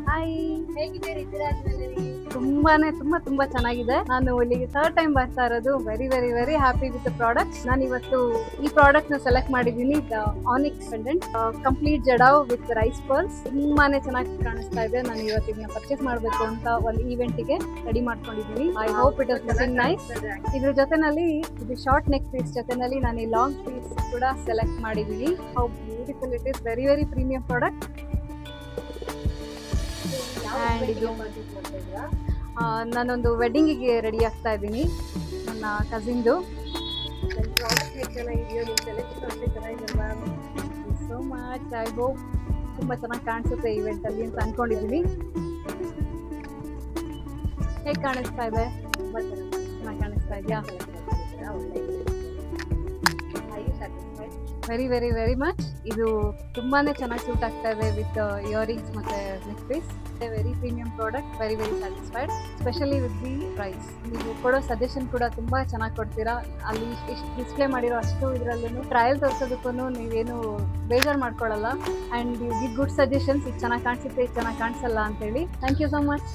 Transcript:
Hi, ಹೇಗಿದ್ದೀರಿ? ತುಂಬಾ ಚೆನ್ನಾಗಿದೆ. ನಾನು ಇಲ್ಲಿಗೆ ಥರ್ಡ್ ಟೈಮ್ ಬರ್ತಾ ಇರೋದು. Very very very happy with the product. ನಾನು ಇವತ್ತು ಈ ಪ್ರಾಡಕ್ಟ್ ನ ಸೆಲೆಕ್ಟ್ ಮಾಡಿದ್ದೀನಿ. Onyx pendant complete jadau with rice pearls. ತುಂಬಾನೇ ಚೆನ್ನಾಗಿ ಕಾಣಿಸ್ತಾ ಇದೆ. ನಾನು ಇವತ್ತು ಇದನ್ನ ಪರ್ಚೇಸ್ ಮಾಡಬೇಕು ಅಂತ ಒಂದು ಈವೆಂಟಿಗೆ ರೆಡಿ ಮಾಡ್ಕೊಂಡಿದ್ದೀನಿ. I hope it is looking nice. ಇದ್ರ ಜೊತೆನಲ್ಲಿ ಇದು ಶಾರ್ಟ್ ನೆಕ್ ಪೀಸ್ ಜೊತೆನಲ್ಲಿ ನಾನು ಈ ಲಾಂಗ್ ಪೀಸ್ ಕೂಡ ಸೆಲೆಕ್ಟ್ ಮಾಡಿದ್ದೀನಿ. How beautiful it is. Very very premium product. And ಇದು ನಾನೊಂದು ವೆಡ್ಡಿಂಗಿಗೆ ರೆಡಿ ಆಗ್ತಾ ಇದ್ದೀನಿ, ನನ್ನ ಕಸಿನ್ದು. So much. ಐ ಹೋಪ್ ತುಂಬ ಚೆನ್ನಾಗಿ ಕಾಣಿಸುತ್ತೆ ಈವೆಂಟಲ್ಲಿ ಅಂತ ಅಂದ್ಕೊಂಡಿದ್ದೀನಿ. ಹೇಗೆ ಕಾಣಿಸ್ತಾ ಇದೆ? ಚೆನ್ನಾಗಿ ಕಾಣಿಸ್ತಾ ಇದೆಯಾ? Very very very much. ಇದು ತುಂಬಾನೇ ಚೆನ್ನಾಗಿ ಸೂಟ್ ಆಗ್ತಾ ಇದೆ ವಿತ್ ಇಯರಿಂಗ್ಸ್ ಮತ್ತೆ neck piece. Very premium product. Very very satisfied, specially with the price. ನೀವು ಕೊಡೋ ಸಜೆಷನ್ ಕೂಡ ತುಂಬಾ ಚೆನ್ನಾಗಿ ಕೊಡ್ತೀರಾ. ಅಲ್ಲಿ ಇಷ್ಟು ಡಿಸ್ಪ್ಲೇ ಮಾಡಿರೋ ಅಷ್ಟು ಇದರಲ್ಲೂ ಟ್ರಯಲ್ ತೋರಿಸೋದಕ್ಕೂ ನೀವೇನು ಬೇಜಾರು ಮಾಡ್ಕೊಳ್ಳಲ್ಲ. And you give good suggestions. ಇದು ಚೆನ್ನಾಗಿ ಕಾಣಿಸುತ್ತೆ, ಇದು ಚೆನ್ನಾಗಿ ಕಾಣಿಸಲ್ಲ ಅಂತೇಳಿ. Thank you so much.